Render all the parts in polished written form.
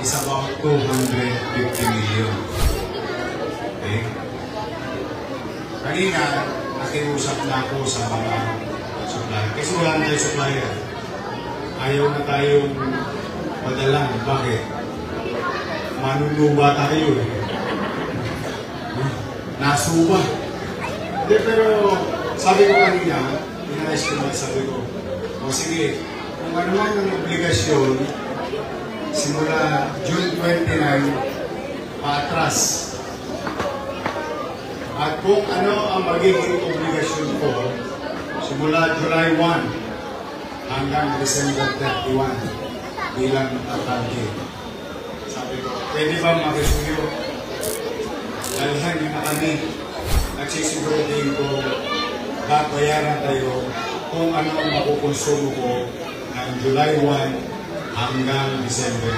is about 250 million. Okay? Kanina, nakiusap na ako sa mga supplier. Kasi wala na tayo supplier. Ayaw na tayong madalang. Bakit? Manuluba tayo eh. Nasuba. Hindi, pero sabi ko kanina, inayos ko na sabi ko, o sige, kung ano man ang obligasyon, simula June 29, paatras. At kung ano ang magiging obligasyon ko, simula July 1 hanggang December 31 bilang tatanggi. Sabi ko, pwede ba makisuyo? Dalhan niyo na kami. Nagsisiguro din ko, babayaran tayo kung ano ang makukonsumo ko ng July 1 hanggang December.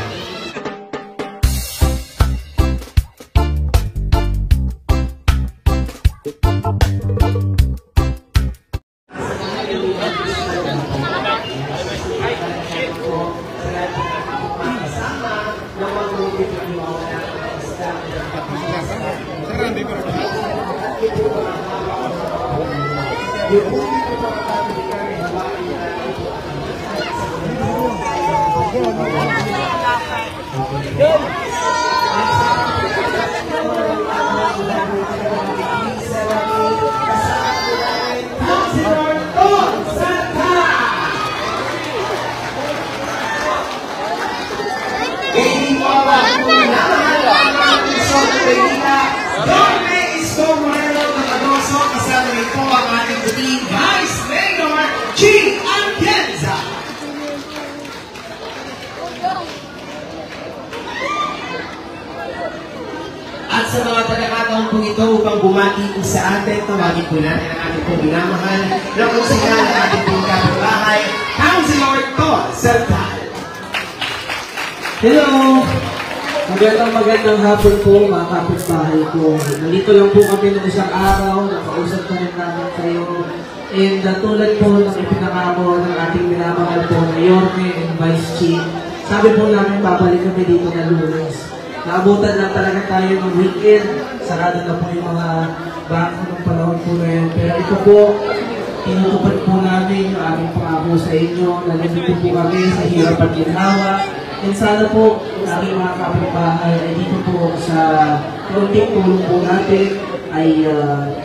At sa mga pagkakataon po ito upang bumati po sa atin, tawagin po natin ang ating pong minamahal na konsehal ng ating pong kapitbahay, Councilor Tol Saltal. Hello! Magandang hapon po mga kapitbahay ko. Nandito lang po kami ng isang araw, nakausap na rin namin kayo. And tulad po ng ipinangako ng ating minamahal po na Yorme and Vice Chief, sabi po namin babalik kami dito na Lunes. Naabutan lang talaga tayo ng weekend. Sarado na po yung mga bangko ng panahon po na yun. Pero ito po, tinutupad po namin yung aming pangako sa inyo. Nalilito po kami sa hirap at ginhawa. And sana po, aming mga kapitbahay ay dito po sa konting tulong po natin ay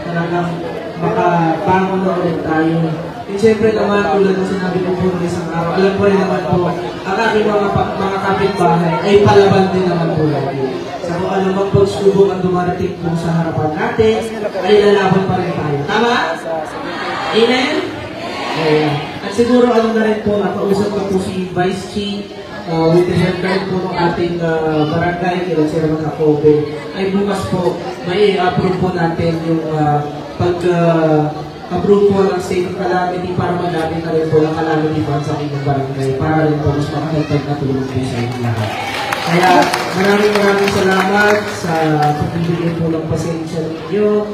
talagang makabangon na ulit tayo. And syempre naman, tulad na sinabi ko po ng isang araw, alam ko rin naman po, ang aking mga kapitbahay ay palaban din naman po lagi. Sa kung ano mang pagsubok ang dumarating po sa harapan natin, ay lalaban pa rin tayo. Tama? Amen? Yeah. At siguro ano na rin po, nakausap ko po si Vice Chief, with the head guard po ng ating barangay, kila Sir Makakobe, ay bukas po, may approve po natin yung approve po ng state of calamity para magamit na rin po ng calamity fund sa inyong barangay para rin po mas makakitag na tulong po sa inyong lahat. Kaya maraming salamat sa pagbibigay po ng pasensya ninyo.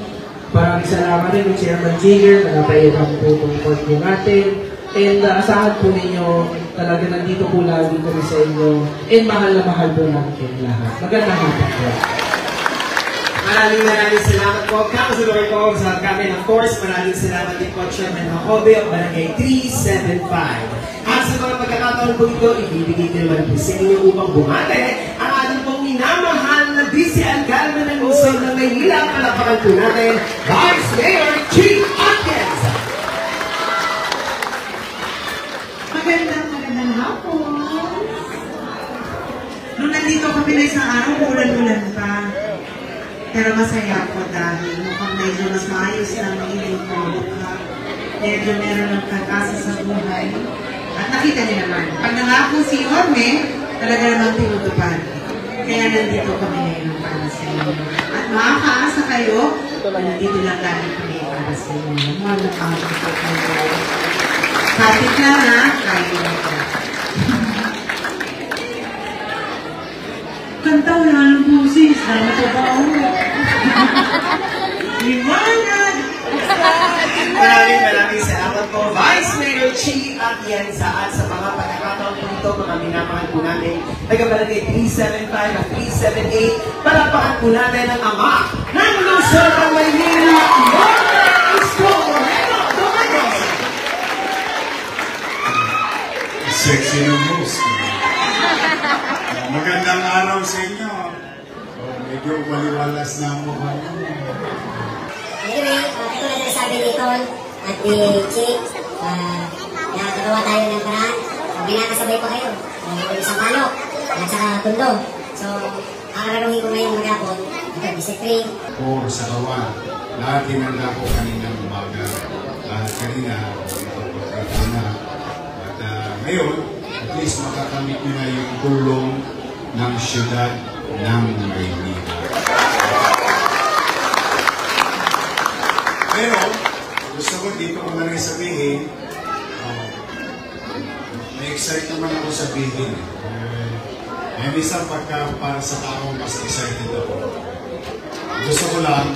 Maraming salamat rin ng Chairman Jigger na napairan po itong report po natin. And asahan po ninyo talaga nandito po lagi kami sa inyo. And mahal na mahal po natin lahat. Magandang hapon po. Maraming salamat po, Councilor ko sa kami. Of course, maraming salamat din po, Chairman Makakobe of Barangay 375. At sa mga pagkakataon po ito, ibibigay ko naman po sa inyo upang bumate ang ating pong minamahal na Vice Alcalde ng Luzon ng Maynila. Palapakan po natin, Vice Mayor Chief Atienza. Magandang hapon. Nung nandito kami na isang araw, ulan-ulan pa. Pero masaya ako dahil mukhang medyo mas maayos na naging mukha. Medyo meron ng pag-asa sa buhay. At nakita niyo naman, pag nangako si Orme, talaga naman tinutupad. Kaya nandito kami ngayon para sa inyo. At makakaasa kayo, nandito lang lagi kami para sa inyo. Mga nakakita po kayo. Kapit lang ha, kayo na ka. Kanta wala ng busis, dahil natabaho. Liwanag! Maraming salamat po, Vice Mayor Chi Atienza at sa mga pagkakataon. pagkakataon po ito, mga minamahal po natin, taga-barangay 375 at 378, palakpakan po natin ang ama ng Luzon ng Maynila, Norte Isko Moreno Dominguez. Sexy ng host. Magandang araw sa inyo. Medyo maliwalas na ang mukha niyo. Anyway, katulad na sabi ni Ton at ni Chick, nakagawa tayo ng paraan. Binakasabay pa kayo. Isang palo at saka tundo. So, kakararuhin ko ngayon maghapon. Ito, discipline. Or sa kawan. Lahat tinanda ko kaninang umaga. Lahat kanina, nakapagkakita na. At ngayon, at least makakamit nyo na yung tulong ng syudad ng Maynila. Pero, gusto ko dito ko na rin sabihin, na-excite naman ako sabihin. May minsan pagka para sa tao mas excited ako. Gusto ko lang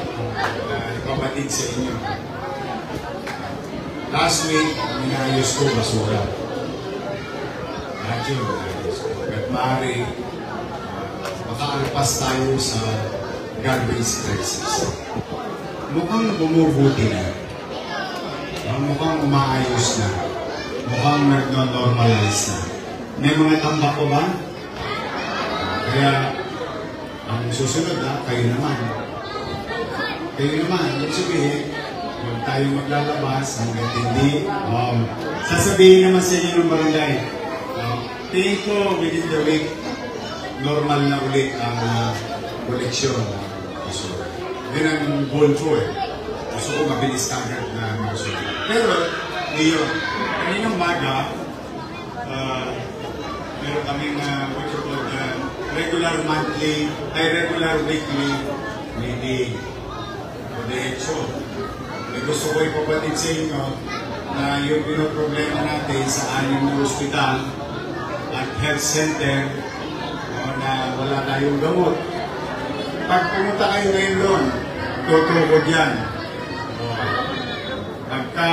ipabatid sa inyo. Last week, minayos ko basura. Radyo, minayos ko. At maaari, makaalpas tayo sa garbage crisis. Mukhang bumubuti na. Mukhang umaayos na. Mukhang nag-normalize na. May mga tambak ko ba? Kaya, ang susunod kayo naman. Kayo naman, yung sabihin, huwag tayo maglalabas hanggang hindi. Sasabihin naman sa inyo ng barangay. Tingin ko, within the week, normal na ulit ang koleksyon. Yun ang goal ko eh. Gusto ko mabilis agad na masunod. Pero, ngayon, kaninang umaga, meron kaming what you call regular monthly, regular weekly meeting. O diretsyo. Gusto ko ipabatid sa inyo na yung pinoproblema natin sa 6 na ospital at health center na wala tayong gamot. Pag pumunta kayo ngayon doon, tutukod yan. Pagka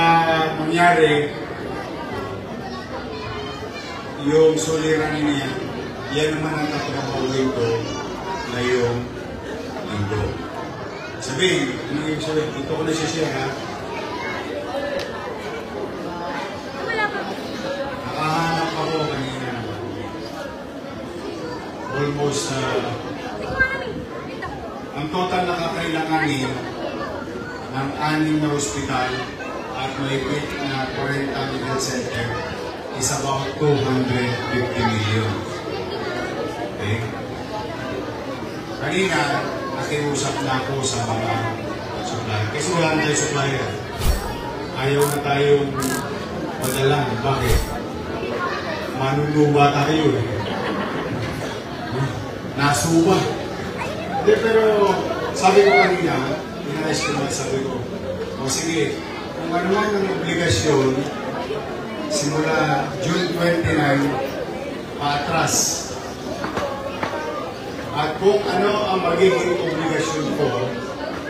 mangyari, yung suliranin niya, yan naman ang tatrabahuin ko ngayong linggo. Sabihin, anong yung sabihin? Ito ko na siya ha? Nakahanap ako kanina. Almost ang total na kakailanganin ng 6 na ospital at malipit na 40 medical center is about 250 million. Okay? Kanina, nakiusap na ako sa mga supplier. Kasi wala na tayo supplier. Ayaw na tayong padala. Bakit? Manuluwa tayo eh. Nasuba. Hindi, pero sabi ko kanina, inayos ko na sabi ko, sige, kung ano man ang obligasyon, simula June 29, paatras. At kung ano ang magiging obligasyon ko,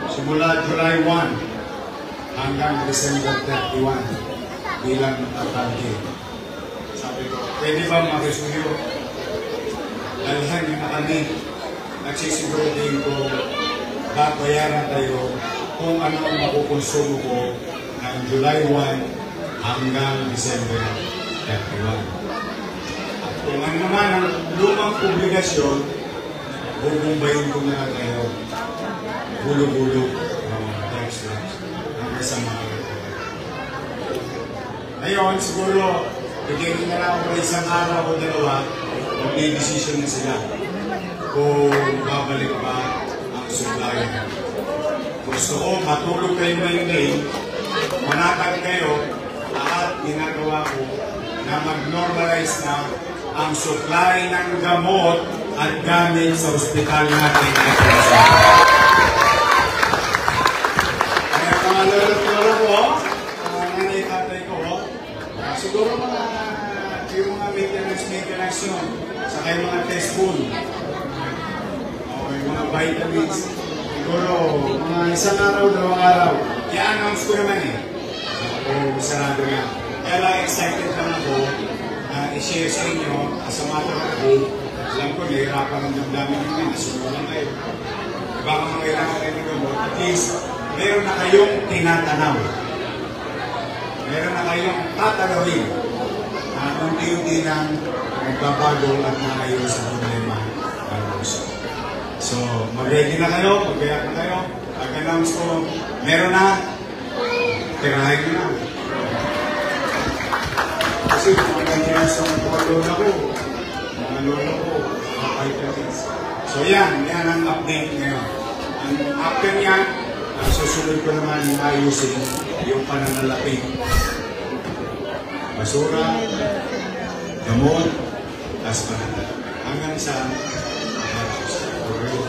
simula July 1 hanggang December 31, bilang tatanggi. Sabi ko, pwede ba makisuyo? Dalhan nyo na kami. Nagsisiguruhin ko, babayaran tayo kung ano ang makukonsumo ko ng July 1 hanggang December 31. At kung ano naman ang lumang obligasyon, bubumbayin ko na kayo. Bulog-bulog. Thanks. Hanggang sa mga. Ngayon, siguro, bigyan ko na lang ako isang araw o dalawa, mag-decision na sila kung babalik pa ang supply. Gusto ko, matulog kayo ngayon, manatag kayo, lahat ginagawa ko na mag-normalize na ang supply ng gamot at gamit sa ospital natin. Kaya mga lolo ko, nanay tatay ko, siguro yung mga maintenance yun, saka yung mga test pool, yung mga vitamins, siguro mga isang araw, 2 araw, i-announce ko naman eh. Sarado na. Kaya lang excited lang ako na i-share sa inyo as a matter of fact. Alam ko, nahihirapan ng damdamin nyo, nasuno lang kayo. Baka mangailangan kayo ng gamot. At least, meron na kayong tinatanaw. Meron na kayong tatanawin na unti-unti nang nagbabago at naayos sa problema ng puso. So, mag-ready na kayo, mag-react na kayo. Pag-announce ko, meron na, tirahin nyo na. Kasi mga ganyan sa mga lola ko, so yan ang update ngayon. Ang after niyan, susunod ko naman yung ayusin yung pananalapi. Basura, gamot, tas pananalapi. Hanggang sa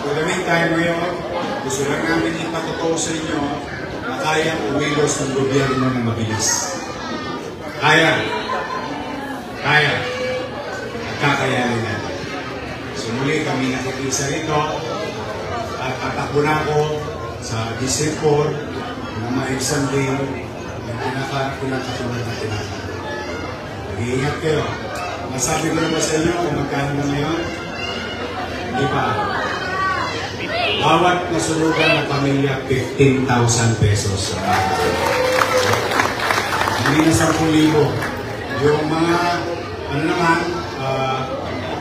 for the meantime ngayon, gusto lang namin ipatotoo sa inyo na kaya umilos ng gobyerno na mabilis. Kaya. Kakayanin natin. So muli kami nakikisa rito at tatakbo na ako sa District 4 na ma-exam din yung pinakatulad na tinatawag. Mag-iingat kayo. Masabi ko naman sa inyo kung magkano na ngayon? Hindi pa. Bawat nasunugan ng pamilya, 15,000 pesos. Hindi na 10,000. Yung mga, ano naman,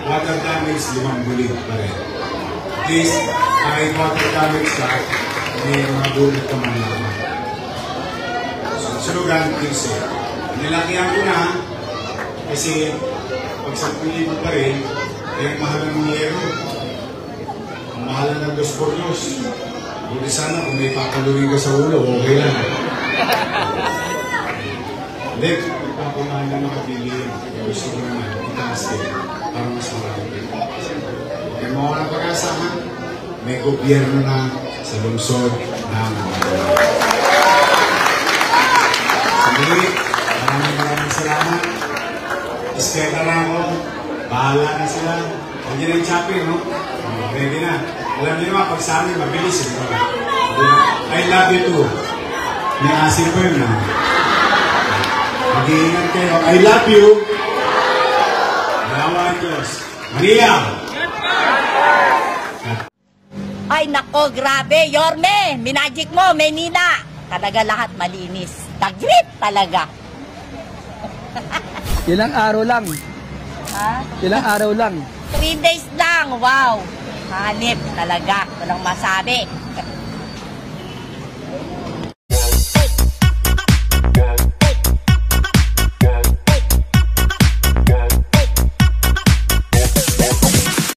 water damage, 5 bulit pa rin. At least, kahit water damage ka, may mga bulit ka man naman. So, sunugan, 15. Nilakihan ko na, kasi pag 10,000 pa rin, kaya mahal ng yero. Ang mahal ng 2 por 2. Buti sana kung may papaluin ka sa ulo, okay lang. Hindi, magpapamahal na makabilin. Gusto ko naman, itaas din, para mas marami. Kaya mga walang pag-asa, ha? May gobyerno na sa lungsod ng Sandali, maraming salamat. Isketa na ako, bahala na sila. Nandiyan na yung chapel, no? Ready na. Alam niyo naman, pag sa amin, mabilis. I love you too. May asin ko yun, ha? Mag-iingat kayo. I love you. Nawa ang Diyos. Maria! Ay nako, grabe, Yorme, minagic mo, Menina. Talaga lahat malinis. Tagrit talaga. Ilang araw lang. Ha? Ilang araw lang. 3 days lang, wow. Hanip talaga, walang masabi.